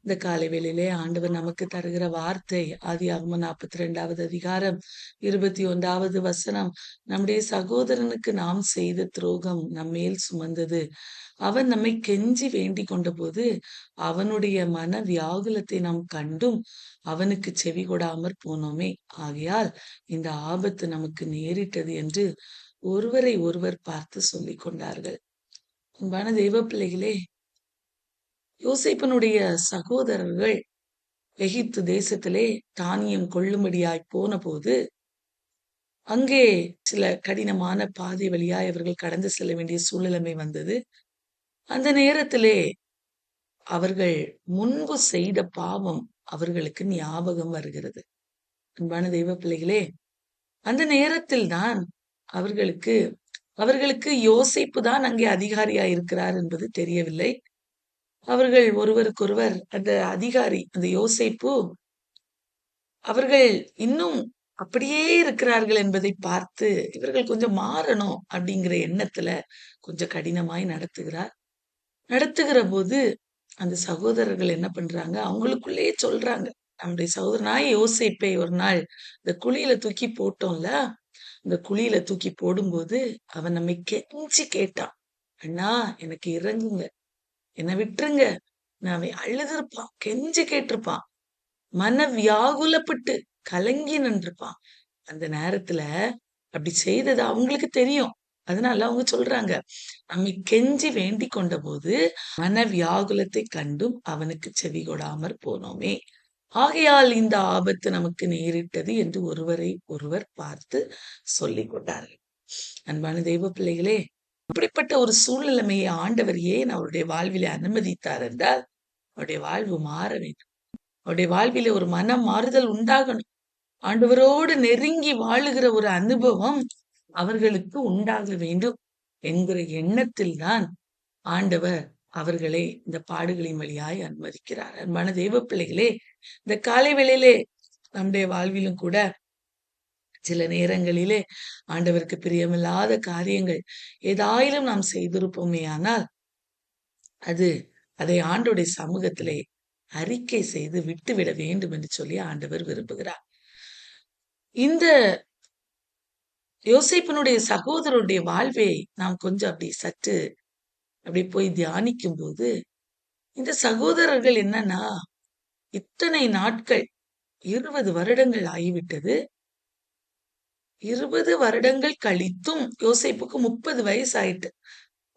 இந்த காலை வேளையிலே ஆண்டவர் நமக்கு தருகிற வார்த்தை ஆதியாகமம் 42வது அதிகாரம் 21வது வசனம். நம்முடைய சகோதரனுக்கு நாம் செய்த துரோகம் நம்மேல் சுமந்தது. அவன் நம்மை கெஞ்சி வேண்டிக் கொண்டபோது அவனுடைய மன வியாகுலத்தை நாம் கண்டும் அவனுக்கு செவி கொடாமற் போனோமே. ஆகையால் இந்த ஆபத்து நமக்கு நேரிட்டது என்று ஒருவரை ஒருவர் பார்த்து சொல்லிக் கொண்டார்கள். அன்பான தெய்வ பிள்ளைகளே, யோசேப்பினுடைய சகோதரர்கள் எகிப்து தேசத்திலே தானியம் கொள்ளும்படியாய் போன போது அங்கே சில கடினமான பாதை வழியாய் அவர்கள் கடந்து செல்ல வேண்டிய சூழ்நிலைமை வந்தது. அந்த நேரத்திலே அவர்கள் முன்பு செய்த பாவம் அவர்களுக்கு ஞாபகம் வருகிறது. அன்பான தெய்வ பிள்ளைகளே, அந்த நேரத்தில் தான் அவர்களுக்கு அவர்களுக்கு யோசேப்பு தான் அங்கே அதிகாரியாய் இருக்கிறார் என்பது தெரியவில்லை. அவர்கள் ஒருவருக்கொருவர் அந்த அதிகாரி அந்த யோசேப்பு அவர்கள் இன்னும் அப்படியே இருக்கிறார்கள் என்பதை பார்த்து இவர்கள் கொஞ்சம் மாறணும் அப்படிங்கிற எண்ணத்துல கொஞ்சம் கடினமாய் நடத்துகிற போது அந்த சகோதரர்கள் என்ன பண்றாங்க, அவங்களுக்குள்ளேயே சொல்றாங்க, நம்முடைய சகோதரனாய் யோசேப்பை ஒரு நாள் இந்த குழியில தூக்கி போட்டோம்ல, இந்த குழியில தூக்கி போடும்போது அவன் நம்மை கெஞ்சி கேட்டான், அண்ணா எனக்கு இறங்குங்க, என்னை விட்டுருங்க. அவன் அழுதுருப்பான், கெஞ்சி கேட்டிருப்பான், மன வியாகுலப்பட்டு கலங்கி நின்றுப்பான். அந்த நேரத்துல அப்படி செய்தது அவங்களுக்கு தெரியும். அதனால அவங்க சொல்றாங்க, நம்மை கெஞ்சி வேண்டிக் கொண்ட போது மன வியாகுலத்தை கண்டும் அவனுக்கு செவி கொடாமற் போனோமே. ஆகையால் இந்த ஆபத்து நமக்கு நேரிட்டது என்று ஒருவரை ஒருவர் பார்த்து சொல்லிக் கொண்டார்கள். அன்பான தெய்வ பிள்ளைகளே, அப்படிப்பட்ட ஒரு சூழ்நிலைமையை ஆண்டவர் ஏன் அவருடைய வாழ்விலே அனுமதித்தார் என்றால், அவருடைய வாழ்வு மாற வேண்டும். அவருடைய வாழ்விலே ஒரு மனம் மாறுதல் உண்டாகணும். ஆண்டவரோடு நெருங்கி வாழுகிற ஒரு அனுபவம் அவர்களுக்கு உண்டாக வேண்டும் என்கிற எண்ணத்தில் தான் ஆண்டவர் அவர்களை இந்த பாடுகளின் வழியாய் அனுமதிக்கிறார். அன்பான தெய்வ பிள்ளைகளே, இந்த காலை வேளையிலே நம்முடைய வாழ்விலும் கூட சில நேரங்களிலே ஆண்டவருக்கு பிரியமில்லாத காரியங்கள் ஏதாயிலும் நாம் செய்திருப்போமே ஆனால் அதை ஆண்டவருடைய சமூகத்திலே அறிக்கை செய்து விட்டுவிட வேண்டும் என்று சொல்லி ஆண்டவர் விரும்புகிறார். இந்த யோசேப்பினுடைய சகோதரருடைய வாழ்வை நாம் கொஞ்சம் அப்படி போய் தியானிக்கும் போது, இந்த சகோதரர்கள் என்னன்னா, இத்தனை நாட்கள் 20 வருடங்கள் ஆகிவிட்டது. 20 வருடங்கள் கழித்தும் யோசேப்புக்கு 30 வயசு ஆயிட்டு.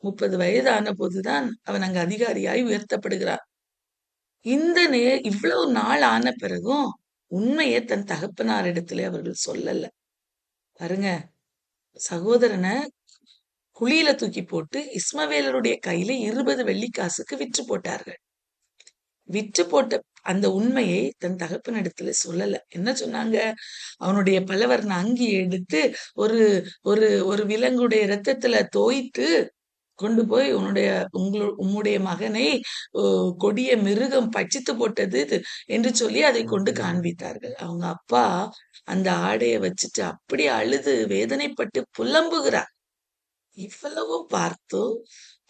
30 வயதான போதுதான் அவன் அங்க அதிகாரியாய் உயர்த்தப்படுகிறான். இவ்வளவு நாள் ஆன பிறகும் உண்மையை தன் தகப்பனாரிடத்திலே அவர்கள் சொல்லல. பாருங்க, சகோதரனை குழியில தூக்கி போட்டு இஸ்மவேலருடைய கையில 20 வெள்ளிக்காசுக்கு விற்று போட்டார்கள். விற்று போட்ட அந்த உண்மையை தன் தகப்பனிடத்துல சொல்லல. என்ன சொன்னாங்க, அவனுடைய பலவர்ண அங்கி எடுத்து ஒரு ஒரு ஒரு விலங்குடைய இரத்தத்துல தோய்த்து கொண்டு போய் உம்முடைய மகனை கொடிய மிருகம் பட்சித்து போட்டது என்று சொல்லி அதை கொண்டு காண்பித்தார்கள். அவங்க அப்பா அந்த ஆடைய வச்சுட்டு அப்படி அழுது வேதனைப்பட்டு புலம்புகிறார். இவ்வளவும் பார்த்தோம்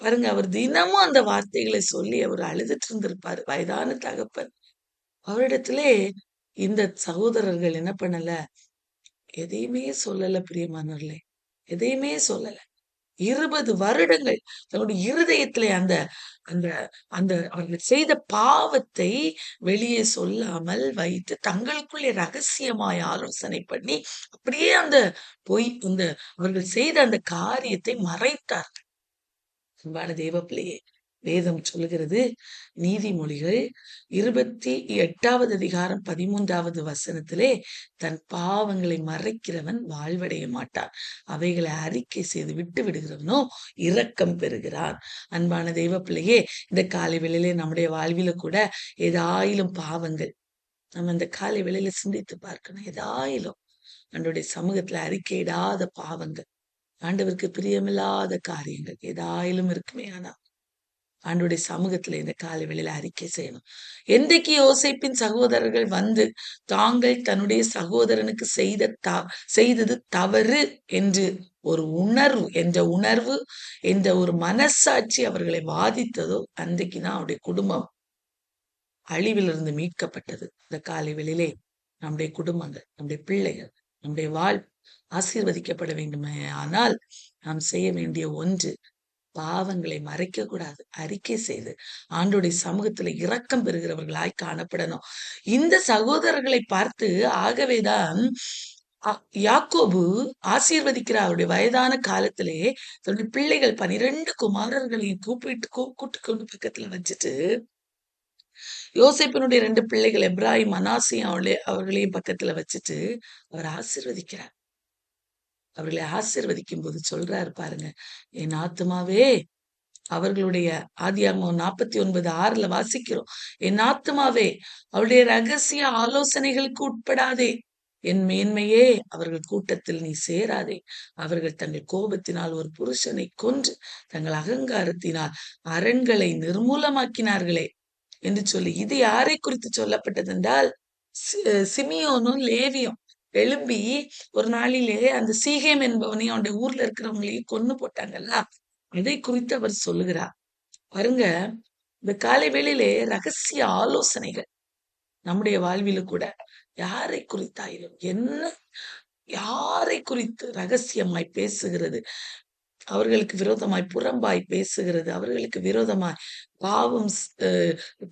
பாருங்க, அவர் தினமும் அந்த வார்த்தைகளை சொல்லி அவர் அழுதுட்டு இருந்திருப்பாரு, வயதான தகப்பன். அவரிடத்திலே இந்த சகோதரர்கள் என்ன பண்ணல, எதையுமே சொல்லல பிரியமானவர்களே, எதையுமே சொல்லல. 20 வருடங்கள் தன்னுடைய இருதயத்திலே அந்த அந்த அந்த அவர்கள் செய்த பாவத்தை வெளியே சொல்லாமல் வைத்து தங்களுக்குள்ளே ரகசியமாய் ஆலோசனை பண்ணி அப்படியே அவர்கள் செய்த அந்த காரியத்தை மறைத்தார். அன்பான தேவ பிள்ளையே, வேதம் சொல்லுகிறது, நீதிமொழிகள் 28வது அதிகாரம் 13வது வசனத்திலே, தன் பாவங்களை மறைக்கிறவன் வாழ்வடைய மாட்டான், அவைகளை அறிக்கை செய்து விட்டு விடுகிறவனோ இரக்கம் பெறுகிறான். அன்பான தெய்வ பிள்ளையே, இந்த காலை வேளையிலே நம்முடைய வாழ்வில கூட ஏதாயிலும் பாவங்கள் நம்ம இந்த காலை வேளையில சிந்தித்து பார்க்கணும். ஏதாயிலும் நம்முடைய சமூகத்துல அறிக்கையிடாத பாவங்கள், ஆண்டவருக்கு பிரியமில்லாத காரியங்கள் ஏதாயிலும் இருக்குமே, ஆனா ஆண்டவருடைய சமூகத்துல இந்த காலை வேளையில அறிக்கை செய்யணும். என்றைக்கு யோசேப்பின் சகோதரர்கள் வந்து தாங்கள் தன்னுடைய சகோதரனுக்கு செய்தது தவறு என்று ஒரு உணர்வு என்ற ஒரு மனசாட்சி அவர்களை வாதித்ததோ, அன்றைக்குதான் அவருடைய குடும்பம் அழிவிலிருந்து மீட்கப்பட்டது. இந்த காலை வேளையிலே நம்முடைய குடும்பங்கள், நம்முடைய பிள்ளைகள், நம்முடைய வாழ்வு ஆசீர்வதிக்கப்பட வேண்டுமே ஆனால் நாம் செய்ய வேண்டிய ஒன்று, பாவங்களை மறைக்க கூடாது. அறிக்கை செய்து ஆண்டோடைய சமூகத்துல இரக்கம் பெறுகிறவர்களாய் காணப்படணும். இந்த சகோதரர்களை பார்த்து ஆகவேதான் யாக்கோபு ஆசீர்வதிக்கிறார். அவருடைய வயதான காலத்திலே தன்னுடைய பிள்ளைகள் 12 குமாரர்களையும் கூப்பிட்டு கொண்டு பக்கத்துல வச்சுட்டு, யோசேப்பினுடைய 2 பிள்ளைகள் எப்ராஹிம், மனாசேயும் அவர்களையும் பக்கத்துல வச்சுட்டு அவர் ஆசீர்வதிக்கிறார். அவர்களை ஆசீர்வதிக்கும் போது சொல்றாரு பாருங்க, என் ஆத்துமாவே அவர்களுடைய ஆதியாகமம் 49:6 வாசிக்கிறோம். என் ஆத்துமாவே அவருடைய ரகசிய ஆலோசனைகளுக்கு உட்படாதே, என் மேன்மையே அவர்கள் கூட்டத்தில் நீ சேராதே. அவர்கள் தங்கள் கோபத்தினால் ஒரு புருஷனை கொன்று தங்கள் அகங்காரத்தினால் அரண்களை நிர்மூலமாக்கினார்களே என்று சொல்லி, இது யாரை குறித்து சொல்லப்பட்டது என்றால், சிமியோனும் லேவியும் எழும்பி ஒரு நாளிலே அந்த சீகேம் என்பவனையும் அவனுடைய ஊர்ல இருக்கிறவங்களையும் கொன்னு போட்டாங்கல்ல, அதை குறித்து அவர் சொல்லுகிறார். பாருங்க, இந்த காலை வேளையிலே ரகசிய ஆலோசனைகள் நம்முடைய வாழ்வில கூட யாரை குறித்தாயிரும், என்ன யாரை குறித்து ரகசியமாய் பேசுகிறது, அவர்களுக்கு விரோதமாய் புறம்பாய் பேசுகிறது, அவர்களுக்கு விரோதமாய் பாவம்,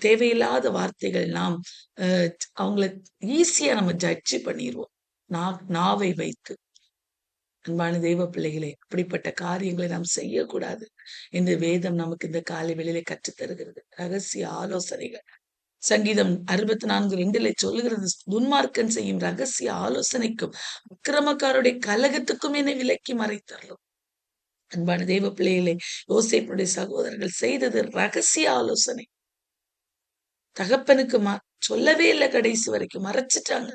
தேவையில்லாத வார்த்தைகள், நாம் அவங்கள ஈஸியா நம்ம ஜட்ஜ் பண்ணிடுவோம் நாவை வைத்து. அன்பான தெய்வ பிள்ளைகளே, அப்படிப்பட்ட காரியங்களை நாம் செய்யக்கூடாது என்று வேதம் நமக்கு இந்த காலை வேளையிலே கற்றுத் தருகிறது. ரகசிய ஆலோசனைகள் சங்கீதம் 64:2 சொல்லுகிறது, துன்மார்க்கன் செய்யும் ரகசிய ஆலோசனைக்கும் அக்கிரமக்காருடைய கலகத்துக்கும் என்னை விலக்கி மறைத்தாலும். அன்பான தெய்வ பிள்ளைகளே, யோசேப்புடைய சகோதரர்கள் செய்தது ரகசிய ஆலோசனை. தகப்பனுக்கு சொல்லவே இல்லை, கடைசி வரைக்கும் மறைச்சிட்டாங்க.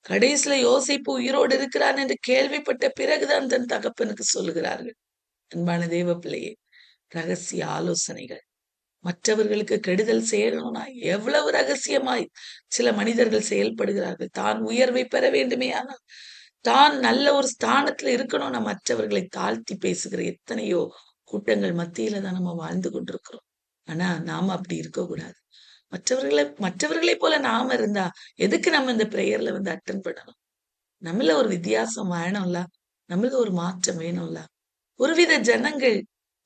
கடைசியில யோசேப்பு உயிரோடு இருக்கிறான் என்று கேள்விப்பட்ட பிறகுதான் தன் தகப்பனுக்கு சொல்லுகிறார்கள். அன்பான தெய்வ பிள்ளையே, ரகசிய ஆலோசனைகள் மற்றவர்களுக்கு கெடுதல் செய்யணும்னா எவ்வளவு ரகசியமாய் சில மனிதர்கள் செயல்படுகிறார்கள். தான் உயர்வை பெற வேண்டுமே, ஆனால் தான் நல்ல ஒரு ஸ்தானத்துல இருக்கணும்னா மற்றவர்களை தாழ்த்தி பேசுகிற எத்தனையோ கூட்டங்கள் மத்தியில தான் நம்ம வாழ்ந்து கொண்டிருக்கிறோம். ஆனா நாம அப்படி இருக்கக்கூடாது. மற்றவர்களை போல நாம இருந்தா எதுக்கு நம்ம இந்த பிரேயர்ல அட்டென்ட் பண்ணணும்? நம்மள ஒரு வித்தியாசம் வேணும்ல, நம்மள ஒரு மாற்றம் வேணும்ல. ஒருவித ஜனங்கள்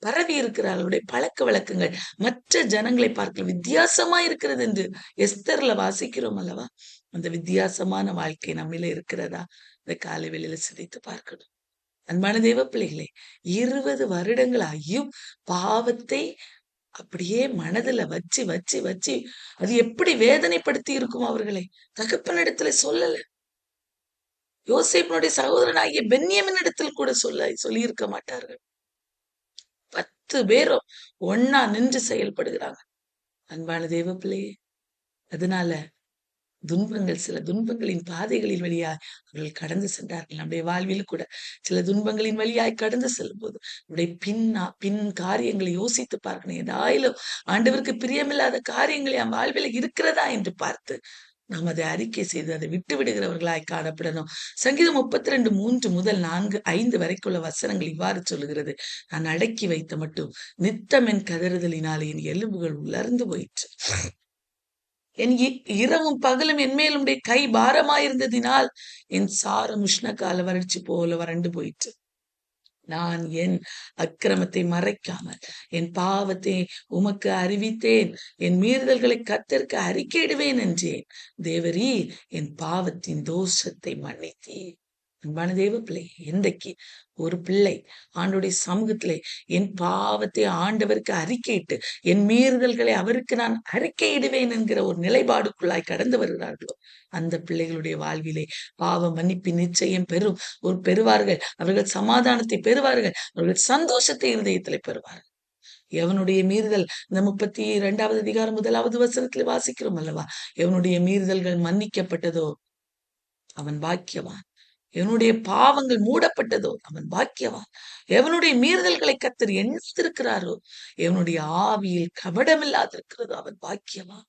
பரவி இருக்கிறார்களுடைய பழக்க வழக்கங்கள் மற்ற ஜனங்களை பார்க்க வித்தியாசமா இருக்கிறது என்று எஸ்தர்ல வாசிக்கிறோம் அல்லவா? அந்த வித்தியாசமான வாழ்க்கை நம்மில இருக்கிறதா? இந்த காலை வேளையில சிந்தித்து பார்க்கணும். அன்பான தெய்வ பிள்ளைகளே, 20 வருடங்கள் ஆகியும் பாவத்தை அப்படியே மனதுல வச்சு வச்சு வச்சு அது எப்படி வேதனைப்படுத்தி இருக்கும் அவர்களை. தகப்பனிடத்துல சொல்லல. யோசேப்பினுடைய சகோதரனாகிய பென்யமின் இடத்தில் கூட சொல்லி இருக்க மாட்டார்கள். 10 பேரும் ஒன்னா நின்று செயல்படுகிறாங்க. அன்பான தெய்வ பிள்ளையே, அதனால சில துன்பங்களின் பாதைகளின் வழியாய் அவர்கள் கடந்து சென்றார்கள். நம்முடைய வாழ்வில் கூட சில துன்பங்களின் வழியாய் கடந்து செல்லும் போது நம்முடைய பின் காரியங்களை யோசித்து பார்க்கணும். ஏதாயிலும் ஆண்டவருக்கு பிரியமில்லாத காரியங்களை என் வாழ்வில் இருக்கிறதா என்று பார்த்து நாம் அதை அறிக்கை செய்து அதை விட்டு விடுகிறவர்களாய் காணப்படணும். சங்கீதம் 32:3 முதல் 4-5 வரைக்குள்ள வசனங்கள் இவ்வாறு சொல்லுகிறது, நான் அடக்கி வைத்த மட்டும் நித்தம் என் கதறுதலினாலே என் எலும்புகள் உலர்ந்து போயிற்று. என் இரவும் பகலும் என் மேல் உடைய கை பாரமாயிருந்ததினால் என் சாரம் உஷ்ணகால வறட்சி போல வறண்டு போயிற்று. நான் என் அக்கிரமத்தை மறைக்காமல் என் பாவத்தை உமக்கு அறிவித்தேன், என் மீறுதல்களை கர்த்தருக்கு அறிக்கையிடுவேன் என்றேன். தேவரீர் என் பாவத்தின் தோஷத்தை மன்னித்தீர். அன்பான தெய்வ பிள்ளை, இன்றைக்கு ஒரு பிள்ளை ஆண்டோடைய சமூகத்திலே என் பாவத்தை ஆண்டவருக்கு அறிக்கையிட்டு என் மீறுதல்களை அவருக்கு நான் அறிக்கையிடுவேன் என்கிற ஒரு நிலைப்பாடுக்குள்ளாய் கடந்து வருகிறார்களோ, அந்த பிள்ளைகளுடைய வாழ்விலே பாவ மன்னிப்பின் நிச்சயம் பெறுவார்கள். அவர்கள் சமாதானத்தை பெறுவார்கள். அவர்கள் சந்தோஷத்தை இருதயத்திலே பெறுவார்கள். எவனுடைய மீறுதல், இந்த 32வது அதிகாரம் 1வது வசனத்தில் வாசிக்கிறோம் அல்லவா? எவனுடைய மீறுதல்கள் மன்னிக்கப்பட்டதோ அவன் பாக்கியவான். எவனுடைய பாவங்கள் மூடப்பட்டதோ அவன் பாக்கியவான். எவனுடைய மீறுதல்களை கர்த்தர் எண்ணித்திருக்கிறாரோ, எவனுடைய ஆவியில் கபடமில்லாதிருக்கிறதோ அவன் பாக்கியவான்.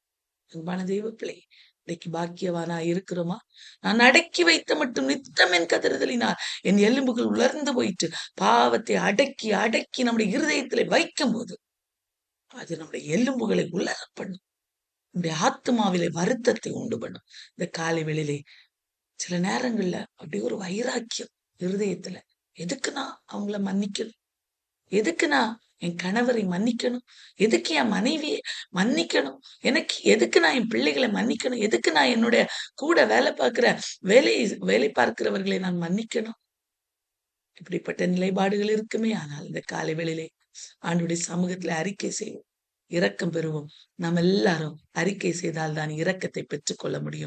அன்பான தெய்வ பிள்ளை, இன்னைக்கு பாக்கியவானா இருக்கிறோமா? நான் அடக்கி வைத்த மட்டும் நித்தம் என் கதறுதலினால் என் எலும்புகள் உலர்ந்து போயிட்டு. பாவத்தை அடக்கி அடக்கி நம்முடைய இருதயத்திலே வைக்கும் போது அது நம்முடைய எலும்புகளை உலர பண்ணும். நம்முடைய ஆத்துமாவிலே வருத்தத்தை உண்டு பண்ணும். இந்த காலை வேளையிலே சில நேரங்கள்ல அப்படியே ஒரு வைராக்கியம் இருதயத்துல. எதுக்கு நான் அவங்கள மன்னிக்கணும்? எதுக்கு நான் என் கணவரை மன்னிக்கணும்? எதுக்கு என் மனைவிய மன்னிக்கணும்? எனக்கு எதுக்கு நான் என் பிள்ளைகளை மன்னிக்கணும்? எதுக்கு நான் என்னுடைய கூட வேலை பார்க்கிற வேலை வேலை பார்க்கிறவர்களை நான் மன்னிக்கணும்? இப்படிப்பட்ட நிலைப்பாடுகள் இருக்குமே. ஆனால் இந்த காலை வேளையிலே ஆண்டவருடைய சமூகத்துல அறிக்கை செய்வோம். இரக்கம் பெறுவோம். நாம் எல்லாரும் அறிக்கை செய்தால் தான் இரக்கத்தை பெற்றுக்கொள்ள முடியும்.